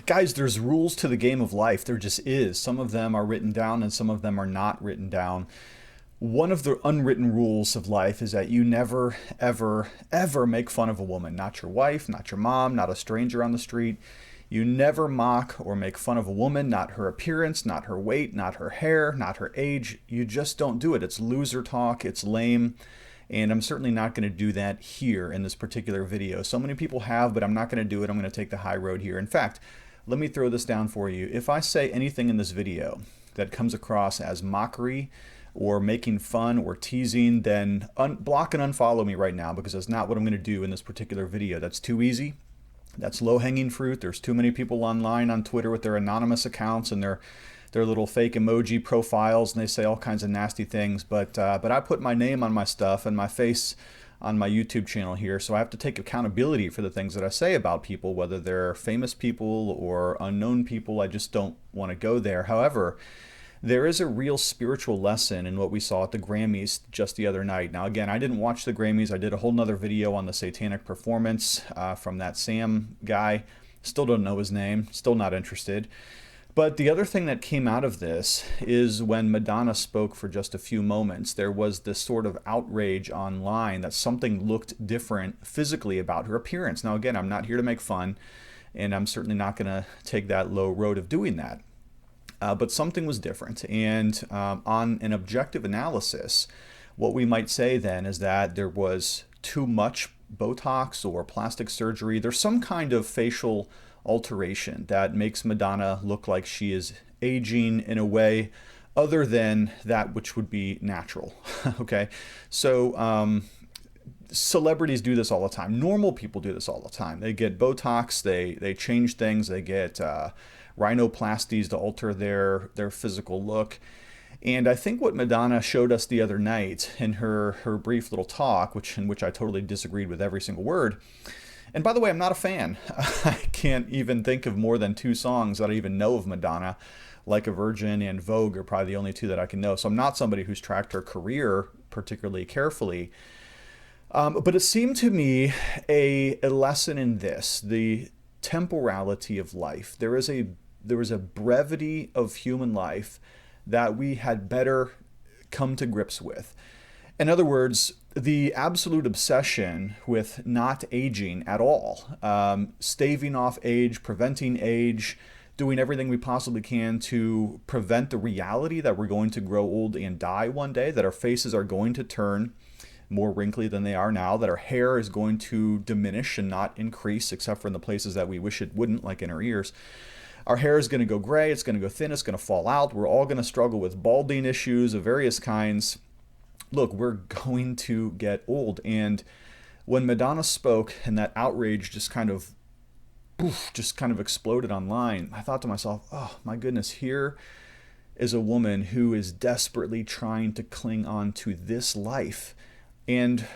Guys, there's rules to the game of life. There just is. Some of them are written down and some of them are not written down. One of the unwritten rules of life is that you never, ever, ever make fun of a woman. Not your wife, not your mom, not a stranger on the street. You never mock or make fun of a woman, not her appearance, not her weight, not her hair, not her age. You just don't do it. It's loser talk. It's lame. And I'm certainly not going to do that here in this particular video. So many people have, but I'm not going to do it. I'm going to take the high road here. In fact, let me throw this down for you. If I say anything in this video that comes across as mockery or making fun or teasing, then block and unfollow me right now, because that's not what I'm going to do in this particular video. That's too easy. That's low-hanging fruit. There's too many people online on Twitter with their anonymous accounts and their little fake emoji profiles, and they say all kinds of nasty things. But I put my name on my stuff and my face on my YouTube channel here, so I have to take accountability for the things that I say about people, whether they're famous people or unknown people. I just don't want to go there. However, there is a real spiritual lesson in what we saw at the Grammys just the other night. Now, again, I didn't watch the Grammys. I did a whole nother video on the satanic performance from that Sam guy. Still don't know his name. Still not interested. But the other thing that came out of this is when Madonna spoke for just a few moments, there was this sort of outrage online that something looked different physically about her appearance. Now, again, I'm not here to make fun, and I'm certainly not going to take that low road of doing that. But something was different. And on an objective analysis, what we might say then is that there was too much Botox or plastic surgery. There's some kind of facial alteration that makes Madonna look like she is aging in a way other than that which would be natural. Okay, so celebrities do this all the time. Normal people do this all the time. They get Botox, they change things, they get rhinoplasties to alter their physical look. And I think what Madonna showed us the other night in her brief little talk, in which I totally disagreed with every single word. And by the way, I'm not a fan. I can't even think of more than 2 songs that I even know of Madonna. Like a Virgin and Vogue are probably the only 2 that I can know. So I'm not somebody who's tracked her career particularly carefully. But it seemed to me a lesson in this, the temporality of life. There is a brevity of human life that we had better come to grips with. In other words, the absolute obsession with not aging at all, staving off age, preventing age, doing everything we possibly can to prevent the reality that we're going to grow old and die one day, that our faces are going to turn more wrinkly than they are now, that our hair is going to diminish and not increase, except for in the places that we wish it wouldn't, like in our ears. Our hair is going to go gray, it's going to go thin, it's going to fall out. We're all going to struggle with balding issues of various kinds. Look, we're going to get old. And when Madonna spoke and that outrage just kind of exploded online, I thought to myself, oh my goodness, here is a woman who is desperately trying to cling on to this life. And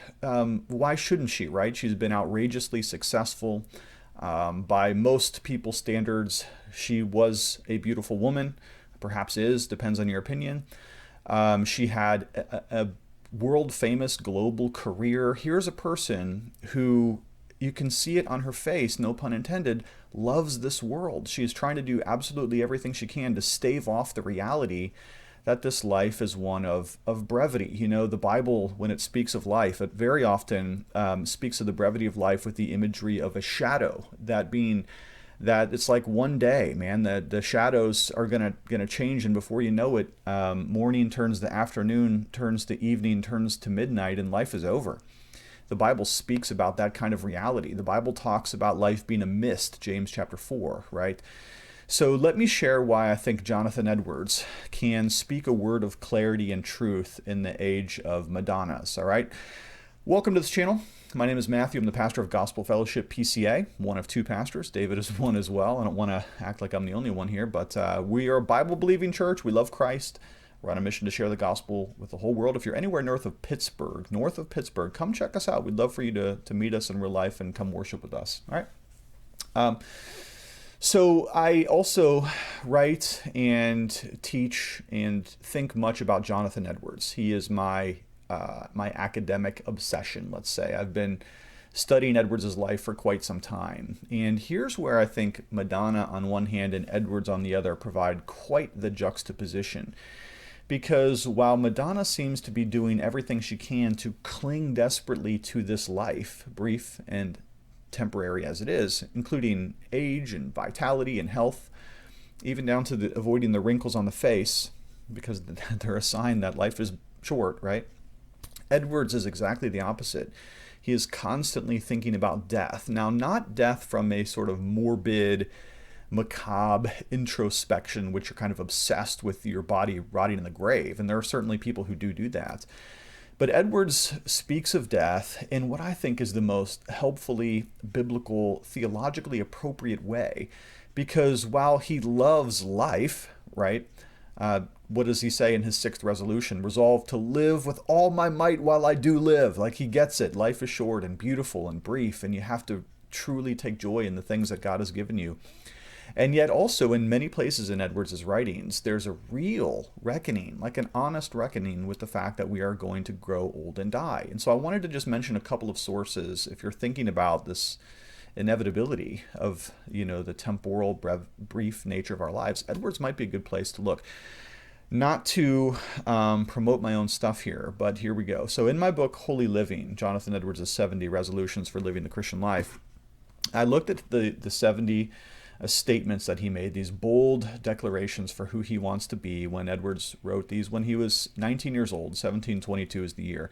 why shouldn't she, right? She's been outrageously successful. By most people's standards, she was a beautiful woman, perhaps is, depends on your opinion. She had a world-famous global career. Here's a person who, you can see it on her face, no pun intended, loves this world. She is trying to do absolutely everything she can to stave off the reality that this life is one of brevity. You know, the Bible, when it speaks of life, it very often speaks of the brevity of life with the imagery of a shadow, that being that it's like one day, man, that the shadows are gonna change, and before you know it, morning turns to afternoon, turns to evening, turns to midnight, and life is over. The Bible speaks about that kind of reality. The Bible talks about life being a mist, James chapter 4, right? So let me share why I think Jonathan Edwards can speak a word of clarity and truth in the age of Madonnas, all right? Welcome to this channel. My name is Matthew. I'm the pastor of Gospel Fellowship PCA, one of 2 pastors. David is one as well. I don't want to act like I'm the only one here, but we are a Bible-believing church. We love Christ. We're on a mission to share the gospel with the whole world. If you're anywhere north of Pittsburgh, come check us out. We'd love for you to meet us in real life and come worship with us, all right? So I also write and teach and think much about Jonathan Edwards. He is my academic obsession, let's say. I've been studying Edwards's life for quite some time. And here's where I think Madonna on one hand and Edwards on the other provide quite the juxtaposition. Because while Madonna seems to be doing everything she can to cling desperately to this life, brief and temporary as it is, including age and vitality and health, even down to avoiding the wrinkles on the face, because they're a sign that life is short, right? Edwards is exactly the opposite. He is constantly thinking about death. Now, not death from a sort of morbid, macabre introspection, which you're kind of obsessed with your body rotting in the grave. And there are certainly people who do that. But Edwards speaks of death in what I think is the most helpfully biblical, theologically appropriate way. Because while he loves life, right? What does he say in his sixth resolution? Resolve to live with all my might while I do live. Like, he gets it. Life is short and beautiful and brief, and you have to truly take joy in the things that God has given you. And yet also in many places in Edwards' writings, there's a real reckoning, like an honest reckoning with the fact that we are going to grow old and die. And so I wanted to just mention a couple of sources if you're thinking about this inevitability of, the temporal, brief nature of our lives. Edwards might be a good place to look. Not to promote my own stuff here, but here we go. So in my book, Holy Living, Jonathan Edwards' 70 Resolutions for Living the Christian Life, I looked at the 70 statements that he made, these bold declarations for who he wants to be when Edwards wrote these when he was 19 years old. 1722 is the year.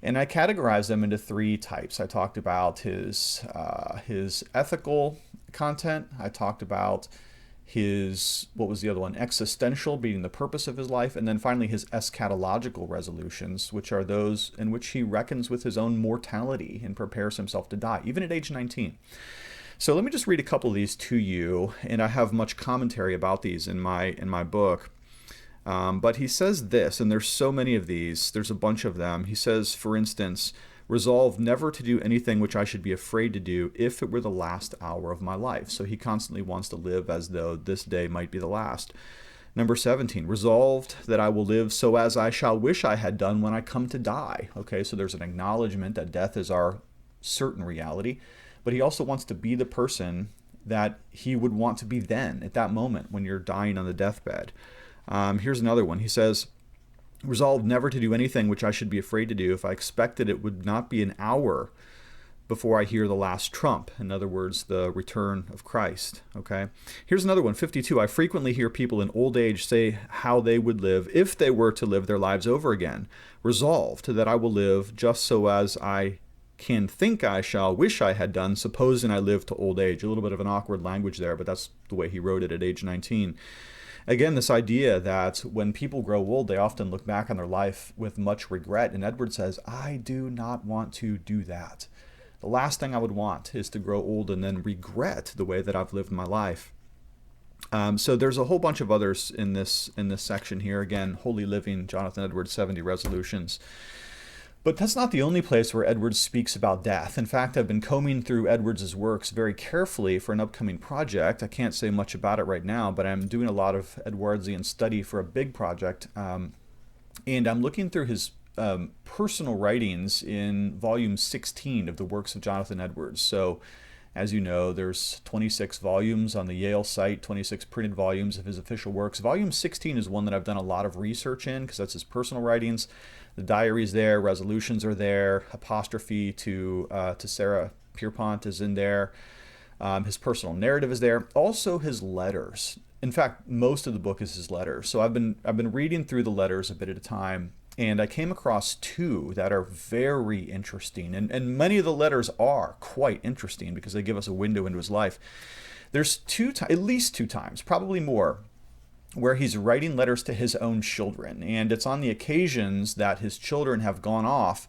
And I categorized them into three types. I talked about his ethical content. I talked about what was the other one? Existential, being the purpose of his life. And then finally his eschatological resolutions, which are those in which he reckons with his own mortality and prepares himself to die, even at age 19. So let me just read a couple of these to you, and I have much commentary about these in my book. But he says this, and there's so many of these, there's a bunch of them. He says, for instance, resolve never to do anything which I should be afraid to do if it were the last hour of my life. So he constantly wants to live as though this day might be the last. Number 17, resolved that I will live so as I shall wish I had done when I come to die. Okay, so there's an acknowledgement that death is our certain reality, but he also wants to be the person that he would want to be then, at that moment when you're dying on the deathbed. Here's another one. He says, resolved never to do anything which I should be afraid to do if I expected it would not be an hour before I hear the last trump. In other words, the return of Christ. Okay. Here's another one, 52. I frequently hear people in old age say how they would live if they were to live their lives over again. Resolved that I will live just so as I can think I shall wish I had done, supposing I live to old age. A little bit of an awkward language there, but that's the way he wrote it at age 19. Again, this idea that when people grow old, they often look back on their life with much regret. And Edward says, I do not want to do that. The last thing I would want is to grow old and then regret the way that I've lived my life. So there's a whole bunch of others in this section here. Again, Holy Living, Jonathan Edwards, 70 Resolutions. But that's not the only place where Edwards speaks about death. In fact, I've been combing through Edwards' works very carefully for an upcoming project. I can't say much about it right now, but I'm doing a lot of Edwardsian study for a big project. And I'm looking through his personal writings in volume 16 of the works of Jonathan Edwards. So, as you know, there's 26 volumes on the Yale site, 26 printed volumes of his official works. Volume 16 is one that I've done a lot of research in because that's his personal writings. The diary's there, resolutions are there, apostrophe to Sarah Pierpont is in there. His personal narrative is there. Also his letters. In fact, most of the book is his letters. So I've been reading through the letters a bit at a time, and I came across two that are very interesting. And many of the letters are quite interesting because they give us a window into his life. There's at least two times, probably more, where he's writing letters to his own children. And it's on the occasions that his children have gone off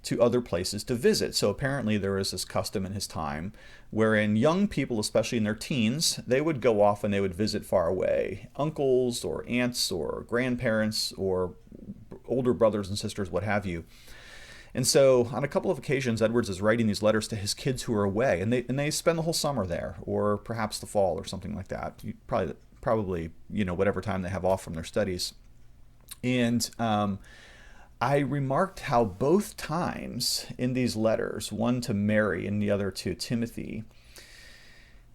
to other places to visit. So apparently there is this custom in his time wherein young people, especially in their teens, they would go off and they would visit far away. Uncles or aunts or grandparents or older brothers and sisters, what have you. And so on a couple of occasions, Edwards is writing these letters to his kids who are away, and they spend the whole summer there, or perhaps the fall or something like that. Probably, whatever time they have off from their studies. And I remarked how both times in these letters, one to Mary and the other to Timothy,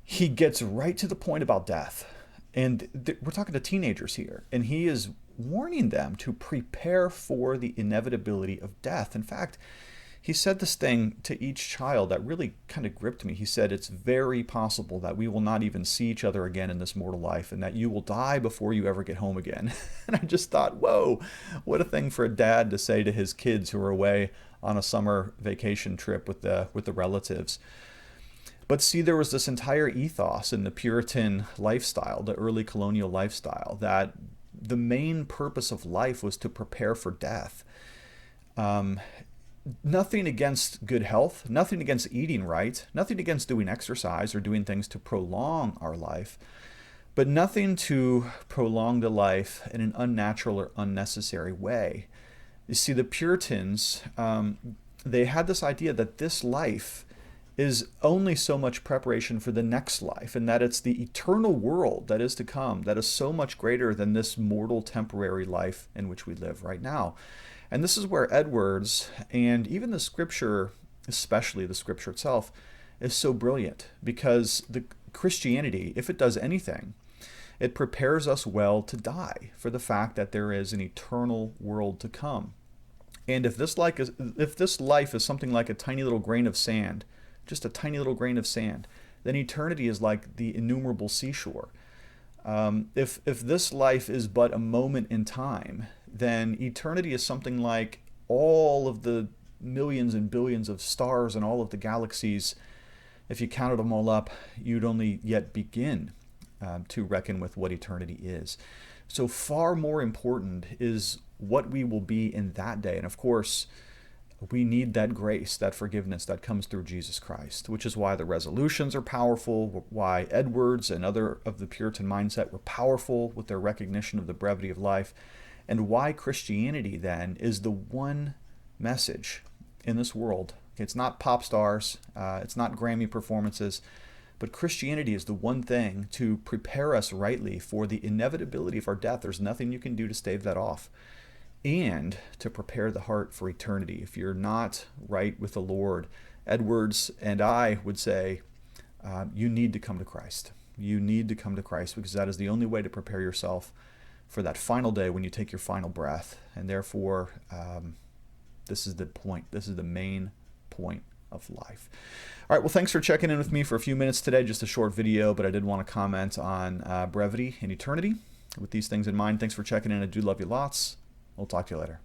he gets right to the point about death. And we're talking to teenagers here, and he is warning them to prepare for the inevitability of death. In fact, he said this thing to each child that really kind of gripped me. He said, it's very possible that we will not even see each other again in this mortal life, and that you will die before you ever get home again. And I just thought, whoa, what a thing for a dad to say to his kids who are away on a summer vacation trip with the relatives. But see, there was this entire ethos in the Puritan lifestyle, the early colonial lifestyle, that the main purpose of life was to prepare for death. Nothing against good health, nothing against eating right, nothing against doing exercise or doing things to prolong our life, but nothing to prolong the life in an unnatural or unnecessary way. You see, the Puritans, they had this idea that this life is only so much preparation for the next life, and that it's the eternal world that is to come that is so much greater than this mortal temporary life in which we live right now. And this is where Edwards and even the scripture, especially the scripture itself, is so brilliant, because the Christianity, if it does anything, it prepares us well to die for the fact that there is an eternal world to come. And if this life is something like a tiny little grain of sand, just a tiny little grain of sand, then eternity is like the innumerable seashore. If this life is but a moment in time, then eternity is something like all of the millions and billions of stars and all of the galaxies. If you counted them all up, you'd only yet begin to reckon with what eternity is. So far more important is what we will be in that day. And of course, we need that grace, that forgiveness that comes through Jesus Christ, which is why the resolutions are powerful, why Edwards and other of the Puritan mindset were powerful with their recognition of the brevity of life, and why Christianity then is the one message in this world. It's not pop stars, it's not Grammy performances, but Christianity is the one thing to prepare us rightly for the inevitability of our death. There's nothing you can do to stave that off. And to prepare the heart for eternity. If you're not right with the Lord, Edwards and I would say, you need to come to Christ. You need to come to Christ, because that is the only way to prepare yourself for that final day when you take your final breath. And therefore, this is the point. This is the main point of life. All right, well, thanks for checking in with me for a few minutes today. Just a short video, but I did want to comment on brevity and eternity. With these things in mind, thanks for checking in. I do love you lots. We'll talk to you later.